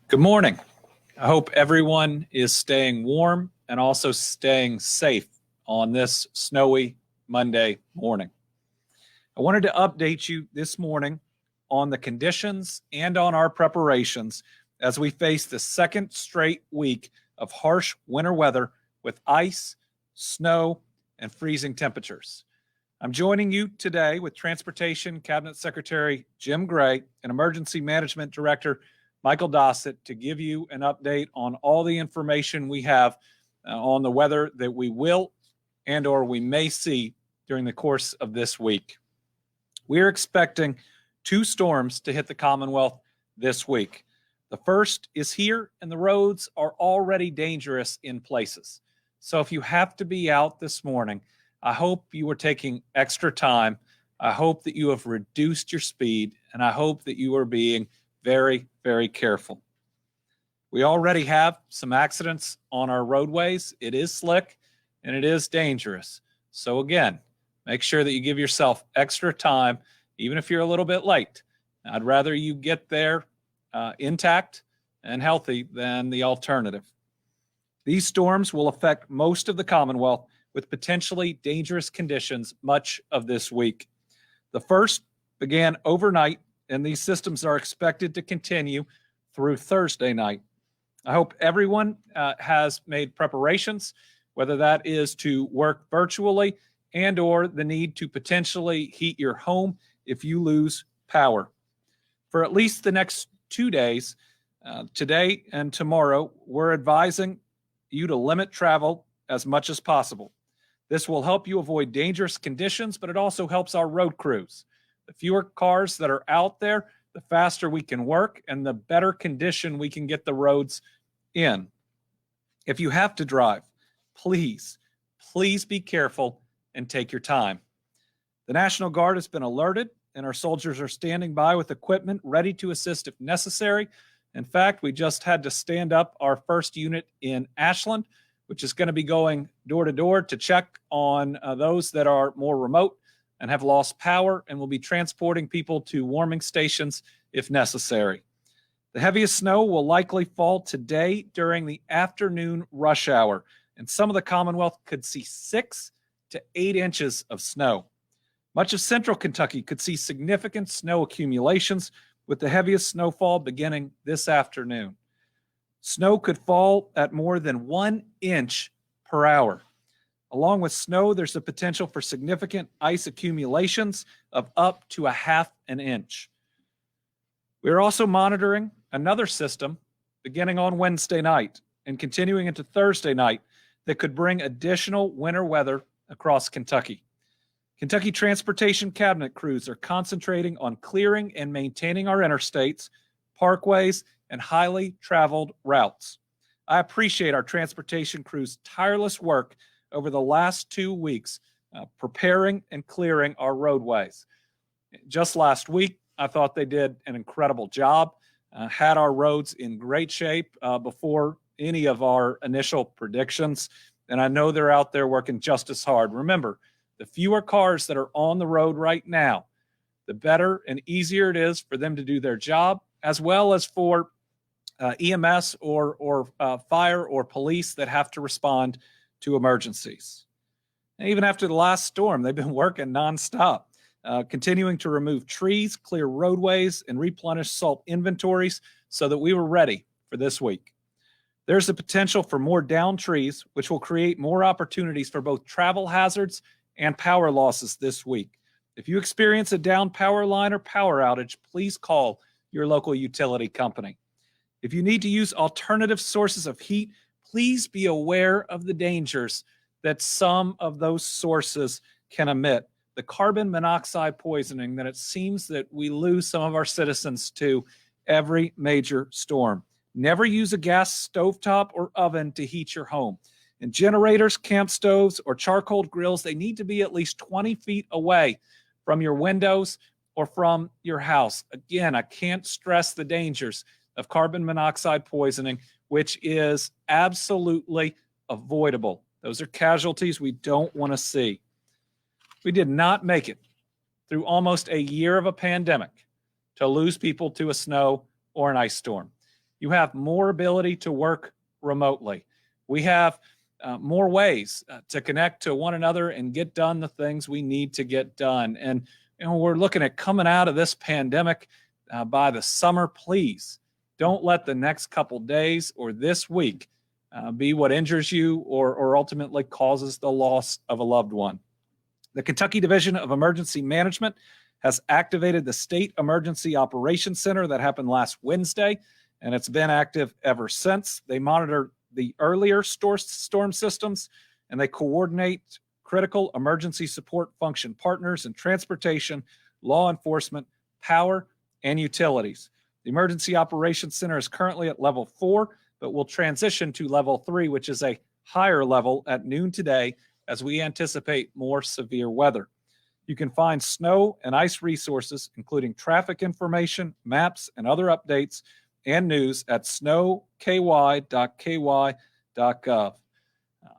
Good morning. I hope everyone is staying warm and also staying safe on this snowy Monday morning. I wanted to update you this morning on the conditions and on our preparations as we face the second straight week of harsh winter weather with ice, snow, and freezing temperatures. I'm joining you today with Transportation Cabinet Secretary Jim Gray and Emergency Management Director Michael Dossett to give you an update on all the information we have on the weather that we will and or we may see during the course of this week. We're expecting two storms to hit the Commonwealth this week. The first is here, and the roads are already dangerous in places. So if you have to be out this morning, I hope you are taking extra time. I hope that you have reduced your speed, and I hope that you are being very, very careful. We already have some accidents on our roadways. It is slick and it is dangerous. So again, make sure that you give yourself extra time, even if you're a little bit late. I'd rather you get there intact and healthy than the alternative. These storms will affect most of the Commonwealth with potentially dangerous conditions much of this week. The first began overnight, and these systems are expected to continue through Thursday night. I hope everyone has made preparations, whether that is to work virtually and or the need to potentially heat your home if you lose power. For at least the next 2 days, today and tomorrow, we're advising you to limit travel as much as possible. This will help you avoid dangerous conditions, but it also helps our road crews. The fewer cars that are out there, the faster we can work and the better condition we can get the roads in. If you have to drive, please be careful and take your time. The National Guard has been alerted, and our soldiers are standing by with equipment ready to assist if necessary. In fact, we just had to stand up our first unit in Ashland, which is going to be going door to door to check on those that are more remote and have lost power, and will be transporting people to warming stations if necessary. The heaviest snow will likely fall today during the afternoon rush hour, and some of the Commonwealth could see 6 to 8 inches of snow. Much of central Kentucky could see significant snow accumulations, with the heaviest snowfall beginning this afternoon. Snow could fall at more than 1 inch per hour. Along with snow, there's the potential for significant ice accumulations of up to 1/2 inch. We're also monitoring another system beginning on Wednesday night and continuing into Thursday night that could bring additional winter weather across Kentucky. Kentucky Transportation Cabinet crews are concentrating on clearing and maintaining our interstates, parkways, and highly traveled routes. I appreciate our transportation crews' tireless work over the last 2 weeks, preparing and clearing our roadways. Just last week, I thought they did an incredible job, had our roads in great shape before any of our initial predictions, and I know they're out there working just as hard. Remember, the fewer cars that are on the road right now, the better and easier it is for them to do their job, as well as for EMS or fire or police that have to respond to emergencies. And even after the last storm, they've been working nonstop, continuing to remove trees, clear roadways, and replenish salt inventories so that we were ready for this week. There's the potential for more downed trees, which will create more opportunities for both travel hazards and power losses this week. If you experience a downed power line or power outage, please call your local utility company. If you need to use alternative sources of heat, please be aware of the dangers that some of those sources can emit. The carbon monoxide poisoning that it seems that we lose some of our citizens to every major storm. Never use a gas stovetop or oven to heat your home. And generators, camp stoves, or charcoal grills, they need to be at least 20 feet away from your windows or from your house. Again, I can't stress the dangers of carbon monoxide poisoning, which is absolutely avoidable. Those are casualties we don't want to see. We did not make it through almost a year of a pandemic to lose people to a snow or an ice storm. You have more ability to work remotely. We have more ways to connect to one another and get done the things we need to get done. And we're looking at coming out of this pandemic by the summer. Please don't let the next couple days or this week be what injures you or ultimately causes the loss of a loved one. The Kentucky Division of Emergency Management has activated the State Emergency Operations Center that happened last Wednesday, and it's been active ever since. They monitor the earlier storm systems, and they coordinate critical emergency support function partners in transportation, law enforcement, power, and utilities. The Emergency Operations Center is currently at level 4, but will transition to level 3, which is a higher level at noon today as we anticipate more severe weather. You can find snow and ice resources, including traffic information, maps, and other updates and news at snowky.ky.gov.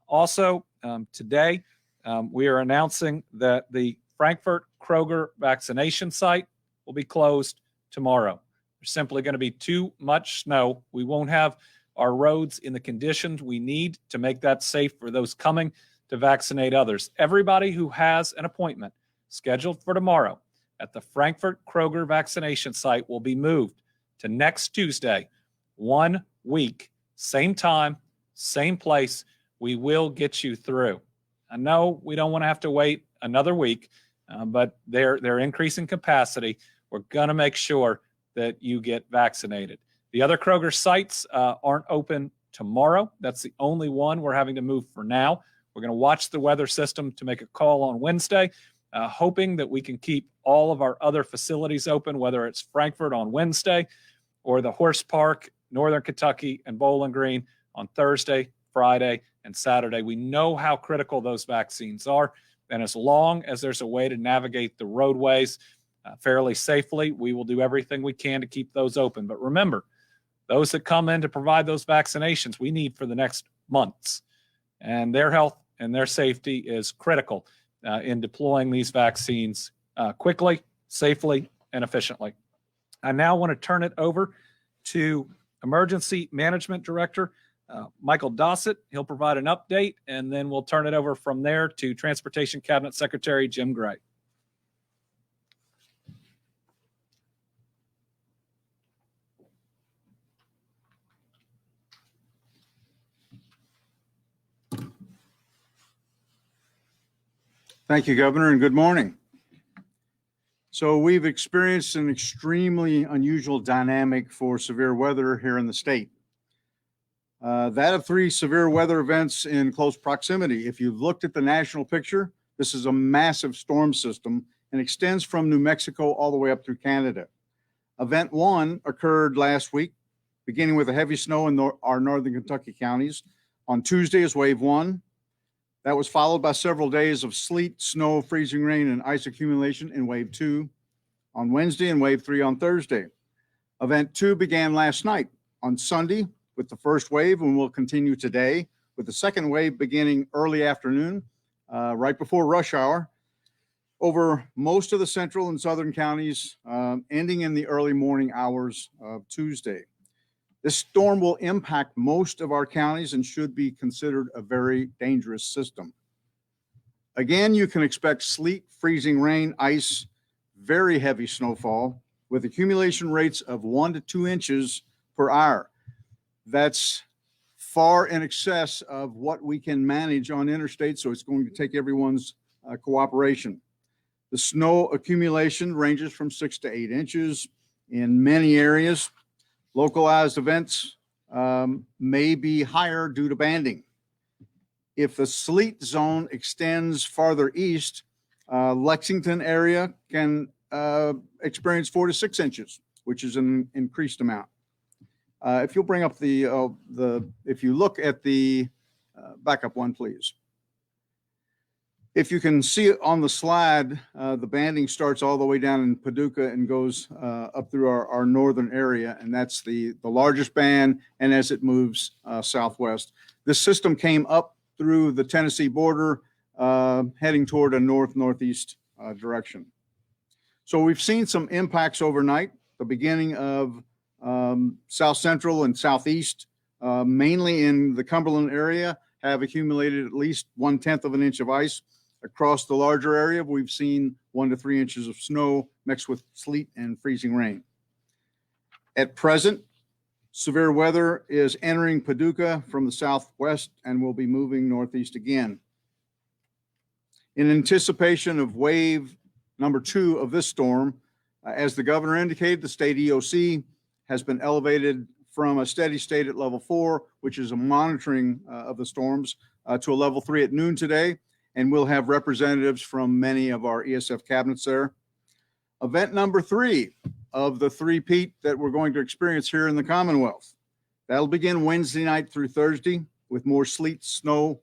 Also, today, we are announcing that the Frankfort Kroger vaccination site will be closed tomorrow. There's simply going to be too much snow. We won't have our roads in the conditions we need to make that safe for those coming to vaccinate others. Everybody who has an appointment scheduled for tomorrow at the Frankfort Kroger vaccination site will be moved to next Tuesday, 1 week, same time, same place. We will get you through. I know we don't want to have to wait another week, but they're increasing capacity. We're going to make sure that you get vaccinated. The other Kroger sites aren't open tomorrow. That's the only one we're having to move for now. We're going to watch the weather system to make a call on Wednesday, hoping that we can keep all of our other facilities open, whether it's Frankfort on Wednesday or the Horse Park, Northern Kentucky, and Bowling Green on Thursday, Friday, and Saturday. We know how critical those vaccines are, and as long as there's a way to navigate the roadways fairly safely, we will do everything we can to keep those open. But remember, those that come in to provide those vaccinations we need for the next months, and their health and their safety is critical in deploying these vaccines quickly, safely, and efficiently. I now want to turn it over to Emergency Management Director Michael Dossett. He'll provide an update, and then we'll turn it over from there to Transportation Cabinet Secretary Jim Gray. Thank you, Governor, and good morning. So we've experienced an extremely unusual dynamic for severe weather here in the state. That of 3 severe weather events in close proximity. If you've looked at the national picture, this is a massive storm system and extends from New Mexico all the way up through Canada. Event 1 occurred last week, beginning with a heavy snow in our northern Kentucky counties. On Tuesday is wave 1. That was followed by several days of sleet, snow, freezing rain, and ice accumulation in wave 2 on Wednesday and wave 3 on Thursday. Event 2 began last night on Sunday with the first wave and will continue today with the second wave beginning early afternoon, right before rush hour, over most of the central and southern counties, ending in the early morning hours of Tuesday. This storm will impact most of our counties and should be considered a very dangerous system. Again, you can expect sleet, freezing rain, ice, very heavy snowfall with accumulation rates of 1 to 2 inches per hour. That's far in excess of what we can manage on interstate, so it's going to take everyone's cooperation. The snow accumulation ranges from 6 to 8 inches in many areas. Localized events may be higher due to banding. If the sleet zone extends farther east, Lexington area can experience 4 to 6 inches, which is an increased amount. If you'll bring up if you look at the backup one, please. If you can see on the slide, the banding starts all the way down in Paducah and goes up through our northern area, and that's the largest band, and as it moves southwest. This system came up through the Tennessee border, heading toward a northeast direction. So we've seen some impacts overnight, the beginning of South Central and Southeast, mainly in the Cumberland area, have accumulated at least 1/10 of an inch of ice. Across the larger area, we've seen 1 to 3 inches of snow mixed with sleet and freezing rain. At present, severe weather is entering Paducah from the southwest and will be moving northeast again. In anticipation of wave number 2 of this storm, as the governor indicated, the state EOC has been elevated from a steady state at level 4, which is a monitoring of the storms, to a level 3 at noon today, and we'll have representatives from many of our ESF cabinets there. Event number 3 of the three-peat that we're going to experience here in the Commonwealth. That'll begin Wednesday night through Thursday with more sleet, snow,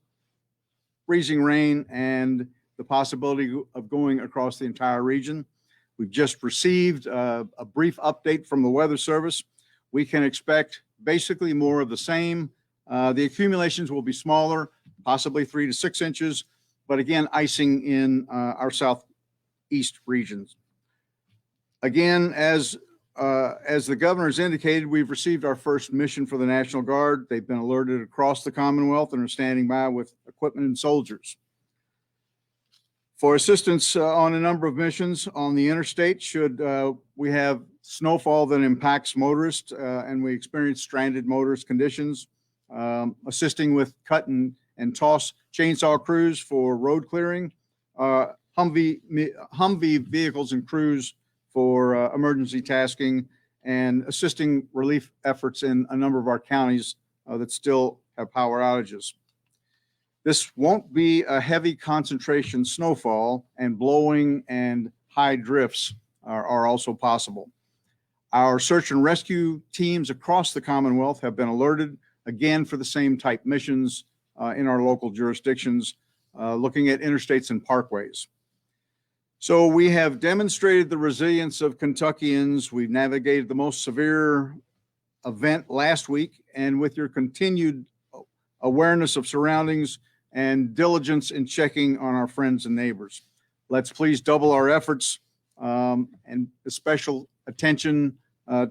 freezing rain, and the possibility of going across the entire region. We've just received a brief update from the Weather Service. We can expect basically more of the same. The accumulations will be smaller, possibly 3 to 6 inches, but again, icing in our southeast regions. Again, as the governor has indicated, we've received our first mission for the National Guard. They've been alerted across the Commonwealth and are standing by with equipment and soldiers. For assistance on a number of missions on the interstate, should we have snowfall that impacts motorists and we experience stranded motorist conditions, assisting with cut and toss chainsaw crews for road clearing, Humvee vehicles and crews for emergency tasking, and assisting relief efforts in a number of our counties that still have power outages. This won't be a heavy concentration snowfall, and blowing and high drifts are also possible. Our search and rescue teams across the Commonwealth have been alerted, again, for the same type missions in our local jurisdictions, looking at interstates and parkways. So we have demonstrated the resilience of Kentuckians. We've navigated the most severe event last week, and with your continued awareness of surroundings and diligence in checking on our friends and neighbors, let's please double our efforts and special attention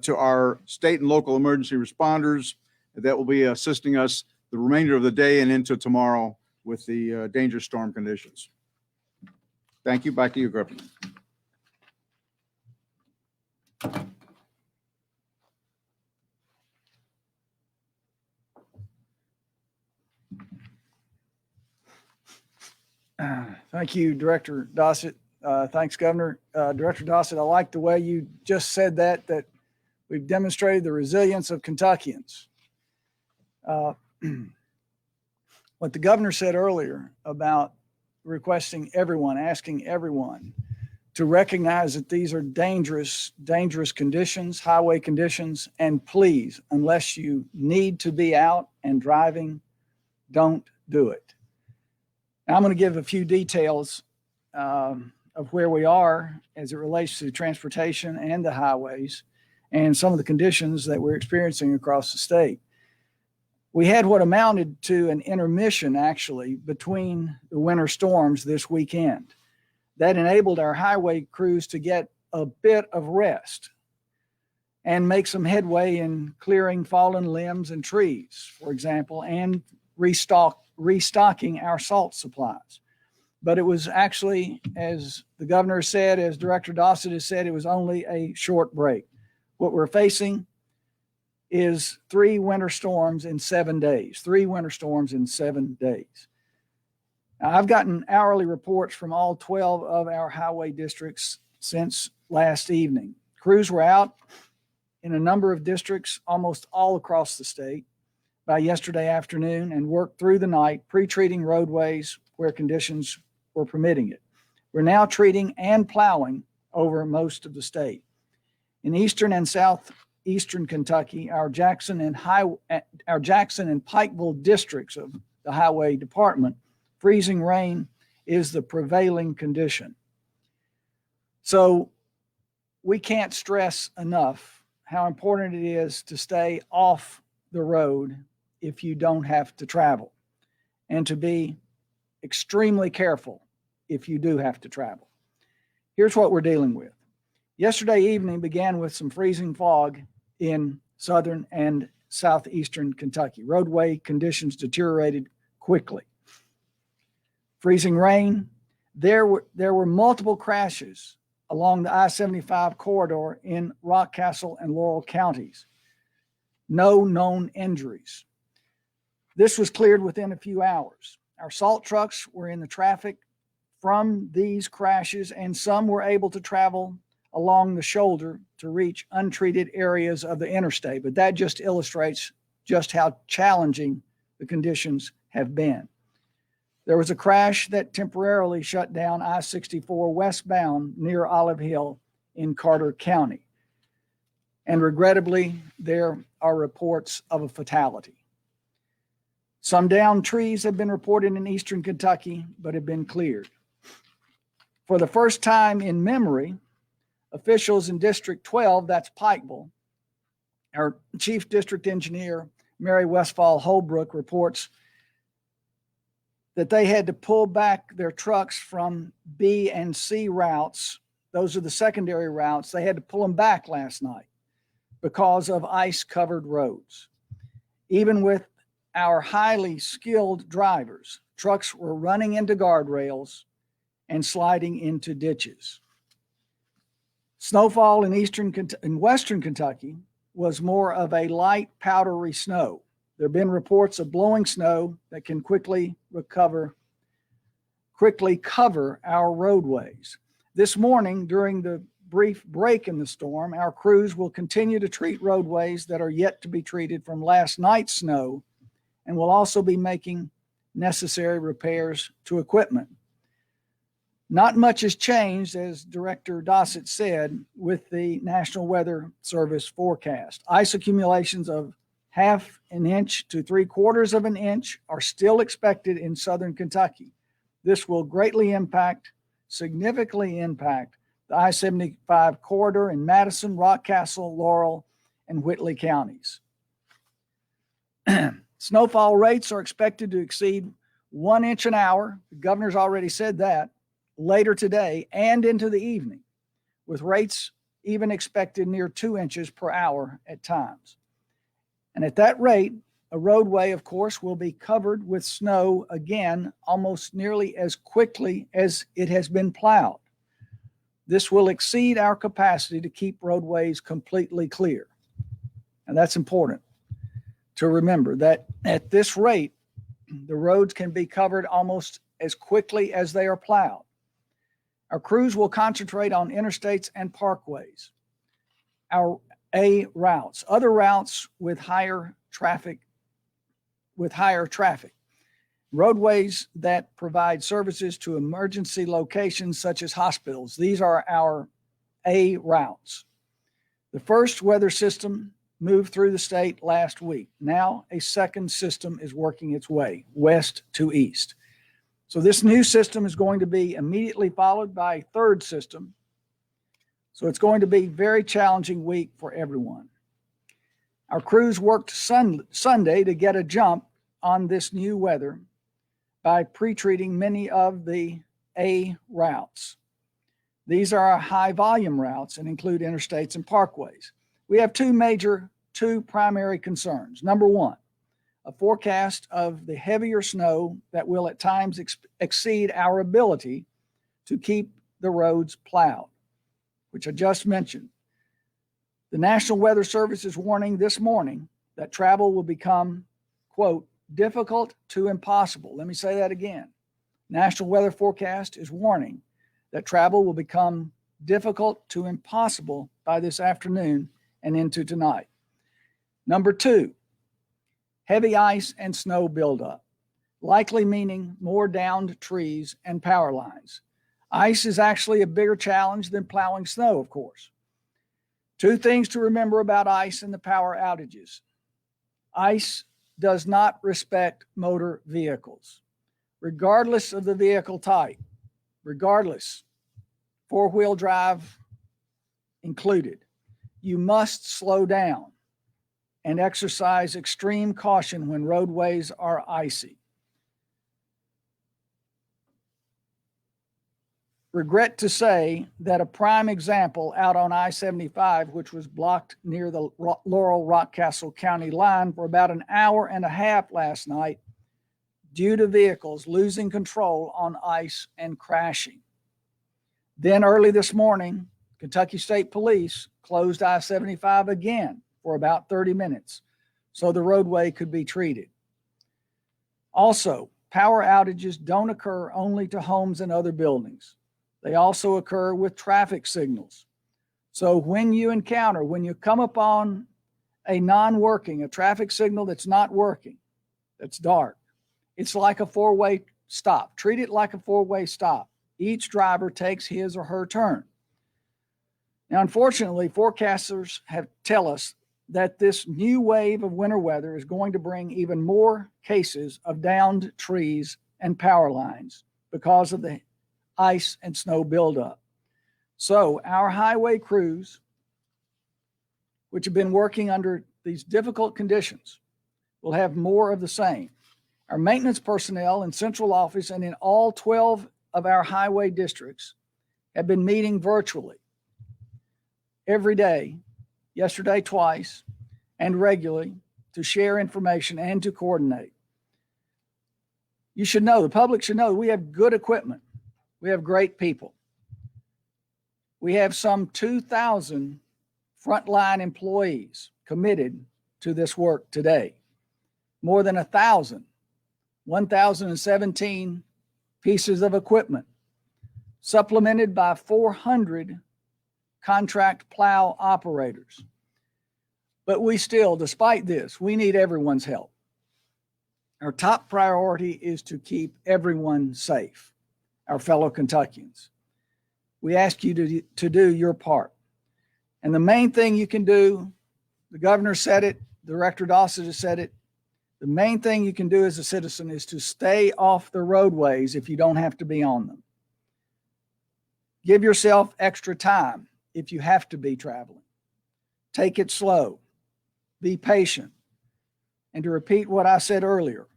to our state and local emergency responders that will be assisting us the remainder of the day and into tomorrow with the dangerous storm conditions. Thank you. Back to you, Griffin. Thank you, Director Dossett. Thanks, Governor. Director Dossett, I like the way you just said that we've demonstrated the resilience of Kentuckians. What the governor said earlier about requesting everyone, asking everyone to recognize that these are dangerous conditions, highway conditions, and please, unless you need to be out and driving, don't do it. Now, I'm going to give a few details of where we are as it relates to transportation and the highways and some of the conditions that we're experiencing across the state. We had what amounted to an intermission, actually, between the winter storms this weekend. That enabled our highway crews to get a bit of rest and make some headway in clearing fallen limbs and trees, for example, and restocking our salt supplies. But it was actually, as the governor said, as Director Dossett has said, it was only a short break. What we're facing is 3 winter storms in 7 days, 3 winter storms in 7 days. Now, I've gotten hourly reports from all 12 of our highway districts since last evening. Crews were out in a number of districts, almost all across the state, by yesterday afternoon and worked through the night, pre-treating roadways where conditions were permitting it. We're now treating and plowing over most of the state. In eastern and southeastern Kentucky, our Jackson and Pikeville districts of the Highway Department, freezing rain is the prevailing condition. So we can't stress enough how important it is to stay off the road if you don't have to travel, and to be extremely careful if you do have to travel. Here's what we're dealing with. Yesterday evening began with some freezing fog in southern and southeastern Kentucky. Roadway conditions deteriorated quickly. Freezing rain. There were multiple crashes along the I-75 corridor in Rockcastle and Laurel counties. No known injuries. This was cleared within a few hours. Our salt trucks were in the traffic from these crashes, and some were able to travel along the shoulder to reach untreated areas of the interstate. But that just illustrates just how challenging the conditions have been. There was a crash that temporarily shut down I-64 westbound near Olive Hill in Carter County. And regrettably, there are reports of a fatality. Some downed trees have been reported in eastern Kentucky, but have been cleared. For the first time in memory, officials in District 12, that's Pikeville, our Chief District Engineer, Mary Westfall Holbrook, reports that they had to pull back their trucks from B and C routes. Those are the secondary routes. They had to pull them back last night because of ice-covered roads. Even with our highly skilled drivers, trucks were running into guardrails and sliding into ditches. Snowfall in western Kentucky was more of a light powdery snow. There have been reports of blowing snow that can quickly cover our roadways. This morning, during the brief break in the storm, our crews will continue to treat roadways that are yet to be treated from last night's snow, and will also be making necessary repairs to equipment. Not much has changed, as Director Dossett said, with the National Weather Service forecast. Ice accumulations of 1/2 inch to 3/4 of an inch are still expected in southern Kentucky. This will significantly impact the I-75 corridor in Madison, Rockcastle, Laurel, and Whitley counties. Snowfall rates are expected to exceed 1 inch an hour. The governor's already said that, later today and into the evening, with rates even expected near 2 inches per hour at times. And at that rate, a roadway, of course, will be covered with snow again almost nearly as quickly as it has been plowed. This will exceed our capacity to keep roadways completely clear. And that's important to remember, that at this rate, the roads can be covered almost as quickly as they are plowed. Our crews will concentrate on interstates and parkways, our A routes, other routes with higher traffic, roadways that provide services to emergency locations such as hospitals. These are our A routes. The first weather system moved through the state last week. Now a second system is working its way west to east. So this new system is going to be immediately followed by a third system. So it's going to be a very challenging week for everyone. Our crews worked Sunday to get a jump on this new weather by pre-treating many of the A routes. These are our high volume routes and include interstates and parkways. We have two primary concerns. Number one, a forecast of the heavier snow that will at times exceed our ability to keep the roads plowed, which I just mentioned. The National Weather Service is warning this morning that travel will become, quote, difficult to impossible. Let me say that again. National Weather Forecast is warning that travel will become difficult to impossible by this afternoon and into tonight. Number two, heavy ice and snow buildup, likely meaning more downed trees and power lines. Ice is actually a bigger challenge than plowing snow, of course. Two things to remember about ice and the power outages. Ice does not respect motor vehicles, regardless of the vehicle type, regardless, four-wheel drive included. You must slow down and exercise extreme caution when roadways are icy. regret to say that a prime example out on I-75, which was blocked near the Laurel-Rockcastle County line for about an hour and a half last night due to vehicles losing control on ice and crashing. Then early this morning, Kentucky State Police closed I-75 again for about 30 minutes so the roadway could be treated. Also, power outages don't occur only to homes and other buildings. They also occur with traffic signals. So when you come upon a traffic signal that's not working, that's dark, it's like a four-way stop. Treat it like a four-way stop. Each driver takes his or her turn. Now, unfortunately, forecasters tell us that this new wave of winter weather is going to bring even more cases of downed trees and power lines because of the ice and snow buildup. So our highway crews, which have been working under these difficult conditions, will have more of the same. Our maintenance personnel in central office and in all 12 of our highway districts have been meeting virtually every day, yesterday twice, and regularly to share information and to coordinate. You should know, the public should know, we have good equipment. We have great people. We have some 2,000 frontline employees committed to this work today. More than 1,017 pieces of equipment, supplemented by 400 contract plow operators. But we still, despite this, we need everyone's help. Our top priority is to keep everyone safe, our fellow Kentuckians. We ask you to do your part. And the main thing you can do, the governor said it, Director Dossett has said it, the main thing you can do as a citizen is to stay off the roadways if you don't have to be on them. Give yourself extra time if you have to be traveling. Take it slow. Be patient. And to repeat what I said earlier,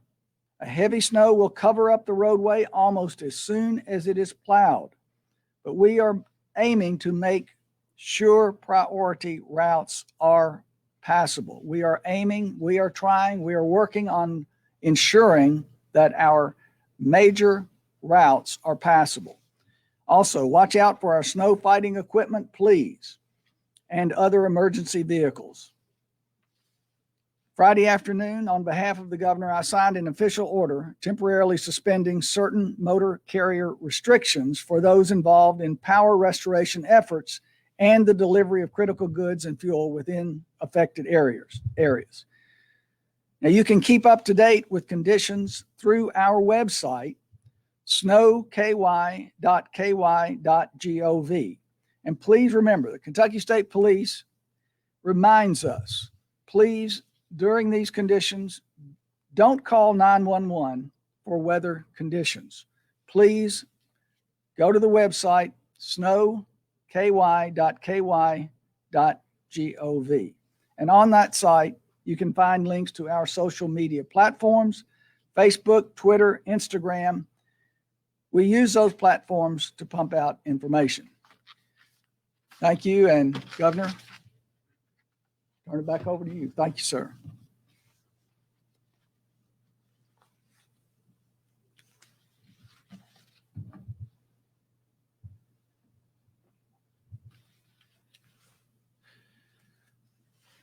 a heavy snow will cover up the roadway almost as soon as it is plowed. But we are aiming to make sure priority routes are passable. We are working on ensuring that our major routes are passable. Also, watch out for our snow fighting equipment, please, and other emergency vehicles. Friday afternoon, on behalf of the governor, I signed an official order temporarily suspending certain motor carrier restrictions for those involved in power restoration efforts and the delivery of critical goods and fuel within affected areas. Now, you can keep up to date with conditions through our website, snowky.ky.gov. And please remember, the Kentucky State Police reminds us, please, during these conditions, don't call 911 for weather conditions. Please go to the website, snowky.ky.gov. And on that site, you can find links to our social media platforms, Facebook, Twitter, Instagram. We use those platforms to pump out information. Thank you, and Governor, turn it back over to you. Thank you, sir.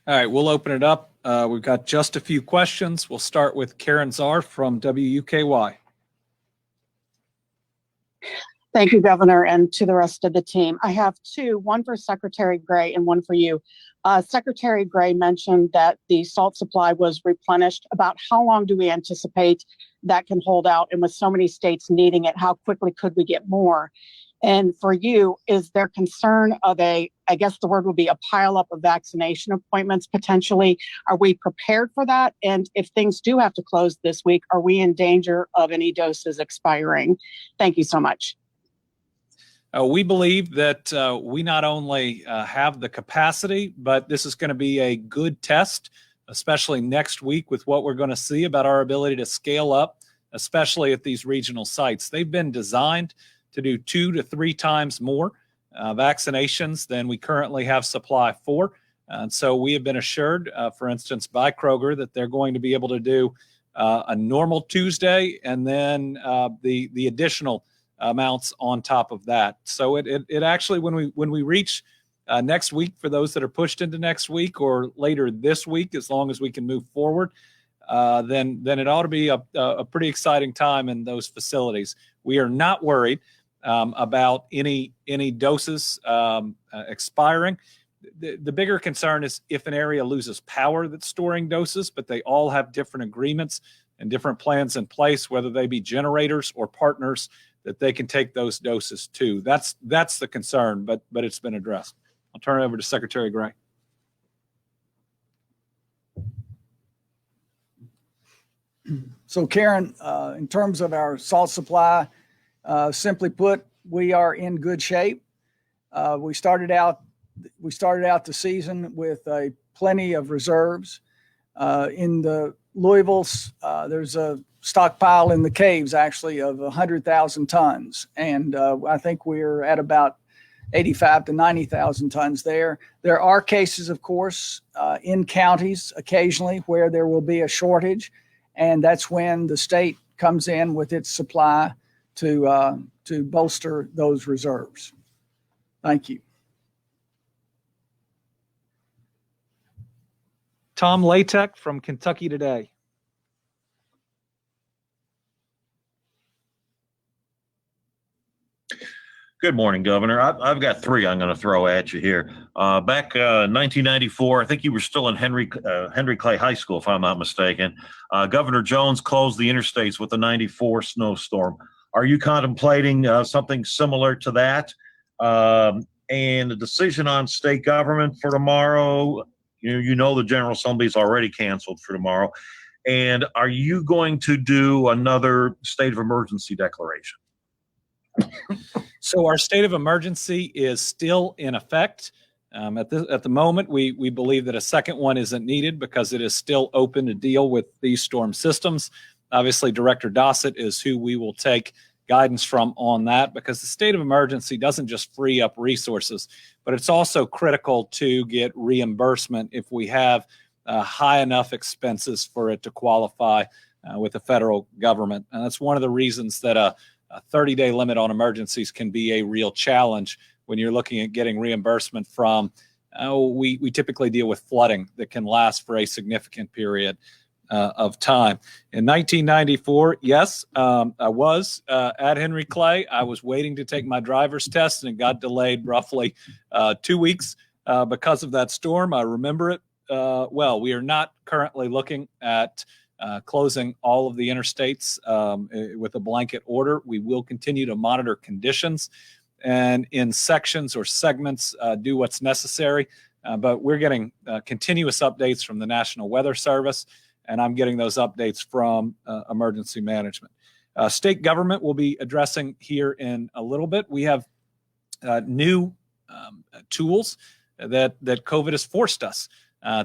All right, we'll open it up. We've got just a few questions. We'll start with Karen Czar from WUKY. Thank you, Governor, and to the rest of the team. I have two, one for Secretary Gray and one for you. Secretary Gray mentioned that the salt supply was replenished. About how long do we anticipate that can hold out? And with so many states needing it, how quickly could we get more? And for you, is there concern of I guess the word would be a pileup of vaccination appointments potentially? Are we prepared for that? And if things do have to close this week, are we in danger of any doses expiring? Thank you so much. We believe that we not only have the capacity, but this is going to be a good test, especially next week with what we're going to see about our ability to scale up, especially at these regional sites. They've been designed to do 2 to 3 times more vaccinations than we currently have supply for. And so we have been assured, for instance, by Kroger, that they're going to be able to do a normal Tuesday and then the additional amounts on top of that. So it actually, when we reach next week, for those that are pushed into next week or later this week, as long as we can move forward, then it ought to be a pretty exciting time in those facilities. We are not worried about any doses expiring. The bigger concern is if an area loses power that's storing doses, but they all have different agreements and different plans in place, whether they be generators or partners, that they can take those doses to. That's the concern, but it's been addressed. I'll turn it over to Secretary Gray. So Karen, in terms of our salt supply, simply put, we are in good shape. We started out the season with plenty of reserves. In the Louisville's, there's a stockpile in the caves actually of 100,000 tons. And I think we're at about 85 to 90,000 tons there. There are cases, of course, in counties occasionally where there will be a shortage. And that's when the state comes in with its supply to bolster those reserves. Thank you. Tom Latek from Kentucky Today. Good morning, Governor. I've got 3 I'm going to throw at you here. Back 1994, I think you were still in Henry Clay High School, if I'm not mistaken. Governor Jones closed the interstates with the 94 snowstorm. Are you contemplating something similar to that? And a decision on state government for tomorrow. You know the General Assembly's already canceled for tomorrow. And are you going to do another state of emergency declaration? So our state of emergency is still in effect. At the moment, we believe that a second one isn't needed because it is still open to deal with these storm systems. Obviously, Director Dossett is who we will take guidance from on that, because the state of emergency doesn't just free up resources, but it's also critical to get reimbursement if we have high enough expenses for it to qualify with the federal government. And that's one of the reasons that a 30-day limit on emergencies can be a real challenge when you're looking at getting reimbursement from. We typically deal with flooding that can last for a significant period of time. In 1994, yes, I was at Henry Clay. I was waiting to take my driver's test, and it got delayed roughly 2 weeks because of that storm. I remember it well. We are not currently looking at closing all of the interstates with a blanket order. We will continue to monitor conditions and in sections or segments do what's necessary. But we're getting continuous updates from the National Weather Service, and I'm getting those updates from emergency management. State government will be addressing here in a little bit. We have new tools that COVID has forced us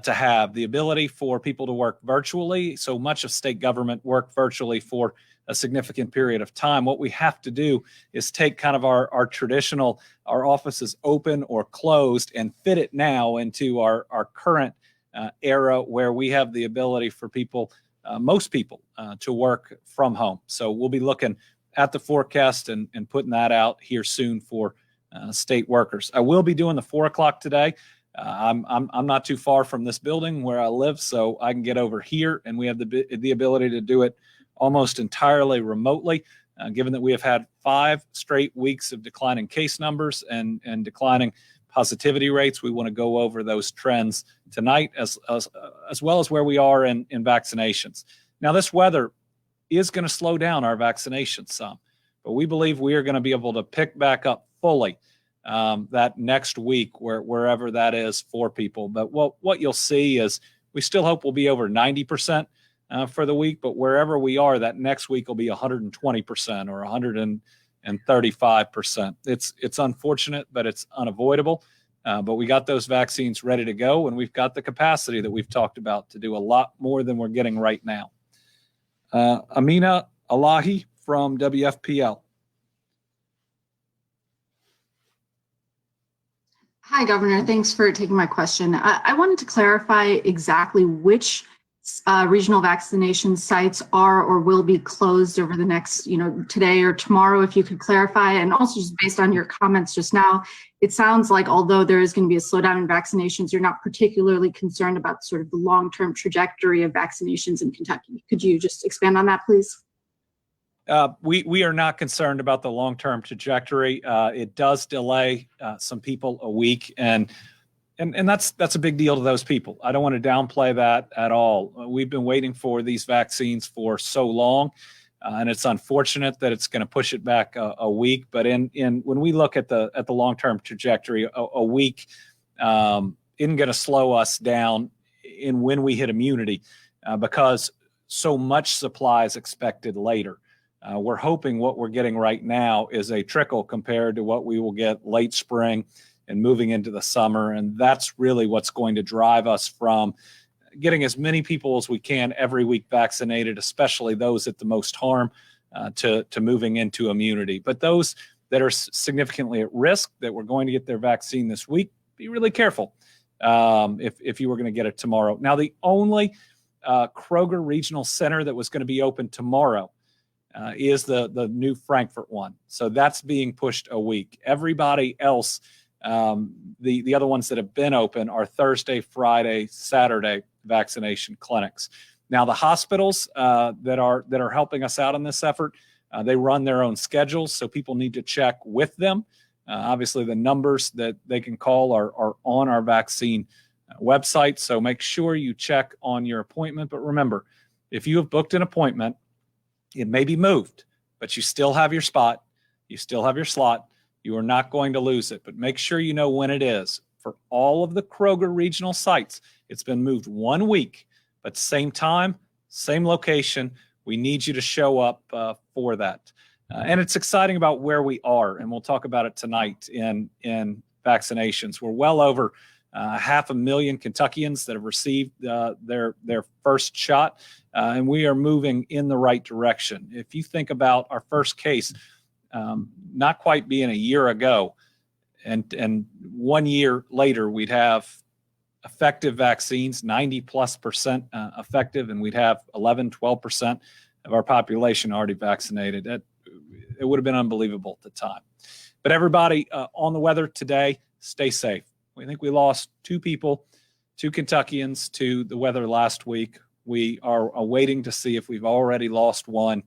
to have, the ability for people to work virtually. So much of state government worked virtually for a significant period of time. What we have to do is take kind of our traditional, our offices open or closed, and fit it now into our current era where we have the ability for people, most people, to work from home. So we'll be looking at the forecast and putting that out here soon for state workers. I will be doing the 4 o'clock today. I'm not too far from this building where I live, so I can get over here, and we have the ability to do it almost entirely remotely. Given that we have had 5 straight weeks of declining case numbers and declining positivity rates, we want to go over those trends tonight, as well as where we are in vaccinations. Now, this weather is going to slow down our vaccinations some, but we believe we are going to be able to pick back up fully that next week, wherever that is for people. But what you'll see is we still hope we'll be over 90% for the week, but wherever we are, that next week will be 120% or 135%. It's unfortunate, but it's unavoidable. But we got those vaccines ready to go, and we've got the capacity that we've talked about to do a lot more than we're getting right now. Amina Alahi from WFPL. Hi, Governor. Thanks for taking my question. I wanted to clarify exactly which regional vaccination sites are or will be closed over the next, today or tomorrow, if you could clarify. And also just based on your comments just now, it sounds like although there is going to be a slowdown in vaccinations, you're not particularly concerned about sort of the long-term trajectory of vaccinations in Kentucky. Could you just expand on that, please? We are not concerned about the long-term trajectory. It does delay some people a week, and that's a big deal to those people. I don't want to downplay that at all. We've been waiting for these vaccines for so long, and it's unfortunate that it's going to push it back a week. But when we look at the long-term trajectory, a week isn't going to slow us down in when we hit immunity, because so much supply is expected later. We're hoping what we're getting right now is a trickle compared to what we will get late spring and moving into the summer. And that's really what's going to drive us from getting as many people as we can every week vaccinated, especially those at the most harm, to moving into immunity. But those that are significantly at risk that we're going to get their vaccine this week, be really careful if you were going to get it tomorrow. Now, the only Kroger Regional Center that was going to be open tomorrow is the new Frankfurt one. So that's being pushed a week. Everybody else, the other ones that have been open are Thursday, Friday, Saturday vaccination clinics. Now the hospitals that are helping us out in this effort, they run their own schedules, so people need to check with them. Obviously, the numbers that they can call are on our vaccine website, so make sure you check on your appointment. But remember, if you have booked an appointment, it may be moved, but you still have your spot. You still have your slot. You are not going to lose it, but make sure you know when it is. For all of the Kroger regional sites, it's been moved 1 week, but same time, same location. We need you to show up for that. And it's exciting about where we are, and we'll talk about it tonight in vaccinations. We're well over 500,000 Kentuckians that have received their first shot, and we are moving in the right direction. If you think about our first case, not quite being a year ago, and 1 year later, we'd have effective vaccines, 90+% effective, and we'd have 11-12% of our population already vaccinated. It would have been unbelievable at the time. But everybody on the weather today, stay safe. We think we lost 2 people, 2 Kentuckians to the weather last week. We are waiting to see if we've already lost 1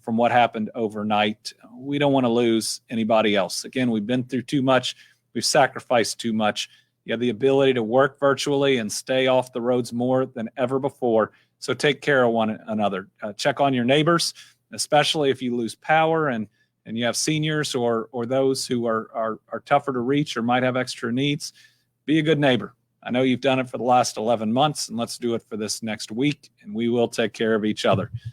from what happened overnight. We don't want to lose anybody else. Again, we've been through too much. We've sacrificed too much. You have the ability to work virtually and stay off the roads more than ever before. So take care of one another. Check on your neighbors, especially if you lose power and you have seniors or those who are tougher to reach or might have extra needs. Be a good neighbor. I know you've done it for the last 11 months, and let's do it for this next week, and we will take care of each other.